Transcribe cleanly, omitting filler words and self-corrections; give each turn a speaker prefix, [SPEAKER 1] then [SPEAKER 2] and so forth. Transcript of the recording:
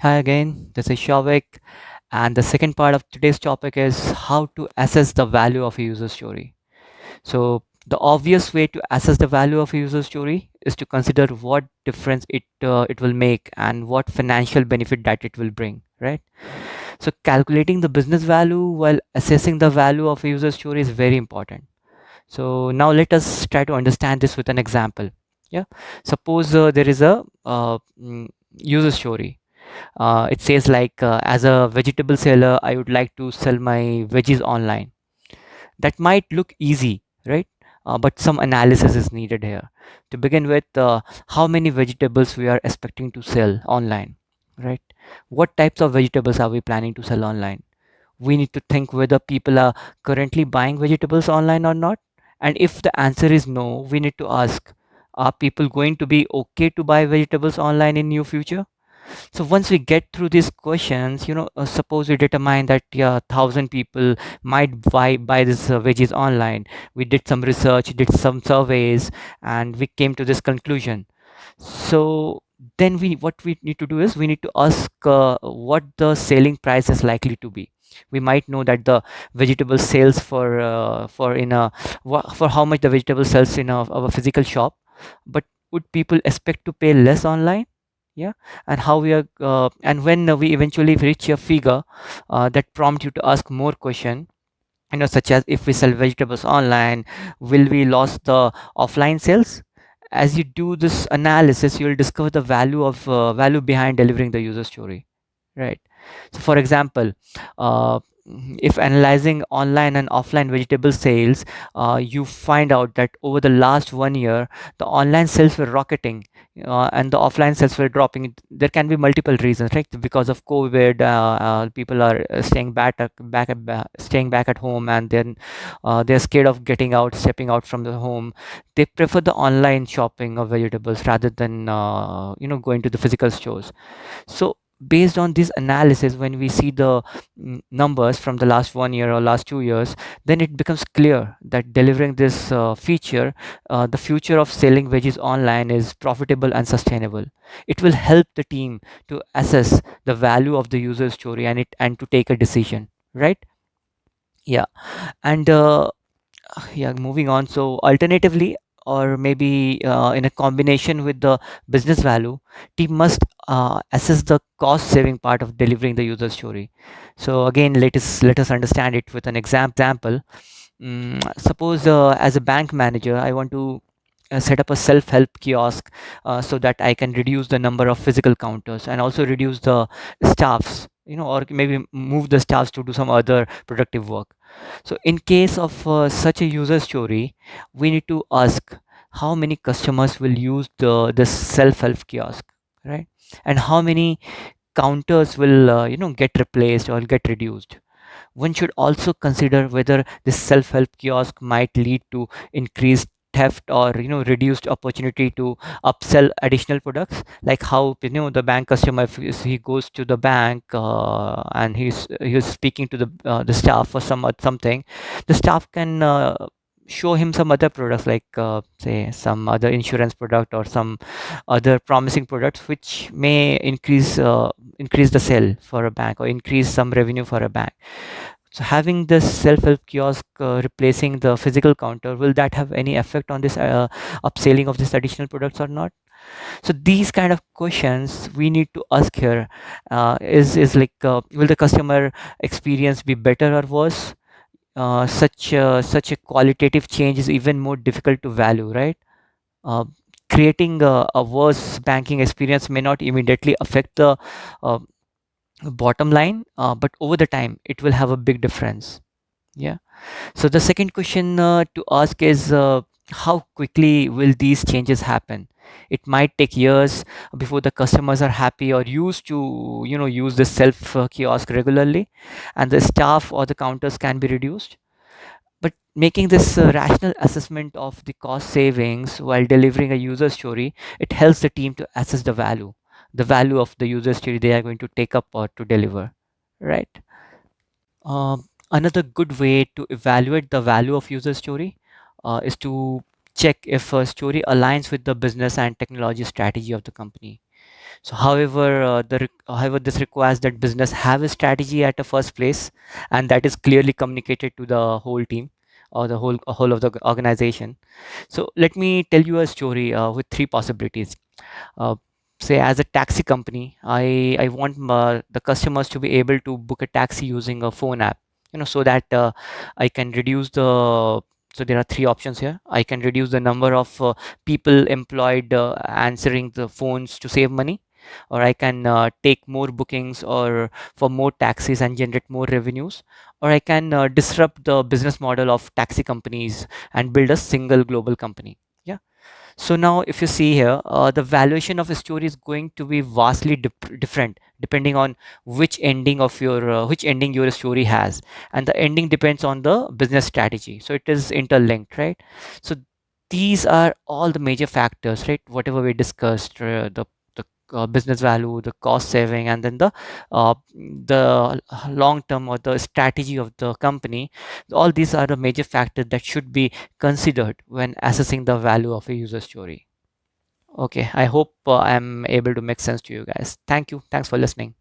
[SPEAKER 1] Hi again, this is Shavik, and the second part of today's topic is how to assess the value of a user story. So, the obvious way to assess the value of a user story is to consider what difference it will make and what financial benefit that it will bring, right? So, calculating the business value while assessing the value of a user story is very important. So, now let us try to understand this with an example. Yeah, suppose there is a user story. It says like, as a vegetable seller, I would like to sell my veggies online. That might look easy, right? But some analysis is needed here. To begin with, how many vegetables we are expecting to sell online, right? What types of vegetables are we planning to sell online? We need to think whether people are currently buying vegetables online or not. And if the answer is no, we need to ask, are people going to be okay to buy vegetables online in near future? So once we get through these questions, suppose we determine that, yeah, 1,000 people might buy this veggies online. We did some research, did some surveys, and we came to this conclusion. So then what we need to do is we need to ask what the selling price is likely to be. We might know that the vegetable sales for in a for how much the vegetable sells in a physical shop, but would people expect to pay less online? Yeah. And how we are and when we eventually reach a figure that prompt you to ask more question, such as, if we sell vegetables online, will we lose the offline sales? As you do this analysis, you'll discover the value behind delivering the user story, right? So for example, uh, if analyzing online and offline vegetable sales, you find out that over the last 1 year, the online sales were rocketing, and the offline sales were dropping. There can be multiple reasons, right? Because of COVID, people are staying back at home, and then they're scared of getting out, stepping out from the home. They prefer the online shopping of vegetables rather than going to the physical stores. So based on this analysis, when we see the numbers from the last 1 year or last 2 years, then it becomes clear that delivering this feature, the future of selling veggies online is profitable and sustainable. It will help the team to assess the value of the user story and to take a decision, right? Yeah. And yeah, moving on. So alternatively, or maybe in a combination with the business value, team must assess the cost saving part of delivering the user story. So again, let us understand it with an example. Suppose as a bank manager, I want to set up a self-help kiosk, so that I can reduce the number of physical counters and also reduce the staffs, or maybe move the staffs to do some other productive work. So in case of such a user story, we need to ask how many customers will use the self-help kiosk, right? And how many counters will get replaced or get reduced. One should also consider whether this self-help kiosk might lead to increased theft or reduced opportunity to upsell additional products, like how the bank customer, if he goes to the bank and he's speaking to the staff for something, the staff can show him some other products, like say some other insurance product or some other promising products which may increase the sale for a bank or increase some revenue for a bank. So having this self-help kiosk replacing the physical counter, will that have any effect on this upselling of this additional products or not? So these kind of questions we need to ask here. Is like, will the customer experience be better or worse? Such a qualitative change is even more difficult to value, right? Uh, Creating a worse banking experience may not immediately affect the uh, bottom line, but over the time it will have a big difference. Yeah. So the second question to ask is, how quickly will these changes happen? It might take years before the customers are happy or used to use the self kiosk regularly, and the staff or the counters can be reduced. But making this rational assessment of the cost savings while delivering a user story, it helps the team to assess the value of the user story they are going to take up or to deliver, right? Another good way to evaluate the value of user story is to check if a story aligns with the business and technology strategy of the company. So, however, this requires that business have a strategy at the first place, and that is clearly communicated to the whole team or the whole of the organization. So, let me tell you a story with three possibilities. uh, Say, as a taxi company, I want the customers to be able to book a taxi using a phone app, so that I can reduce the so there are three options here. I can reduce the number of people employed answering the phones to save money, or I can take more bookings or for more taxis and generate more revenues, or I can disrupt the business model of taxi companies and build a single global company. Yeah. So now, if you see here, the valuation of a story is going to be vastly different depending on which ending your story has, and the ending depends on the business strategy. So it is interlinked, right? So these are all the major factors, right? Whatever we discussed, the business value, the cost saving, and then the long term or the strategy of the company. All these are the major factors that should be considered when assessing the value of a user story. Okay, I hope I'm able to make sense to you guys. Thank you. Thanks for listening.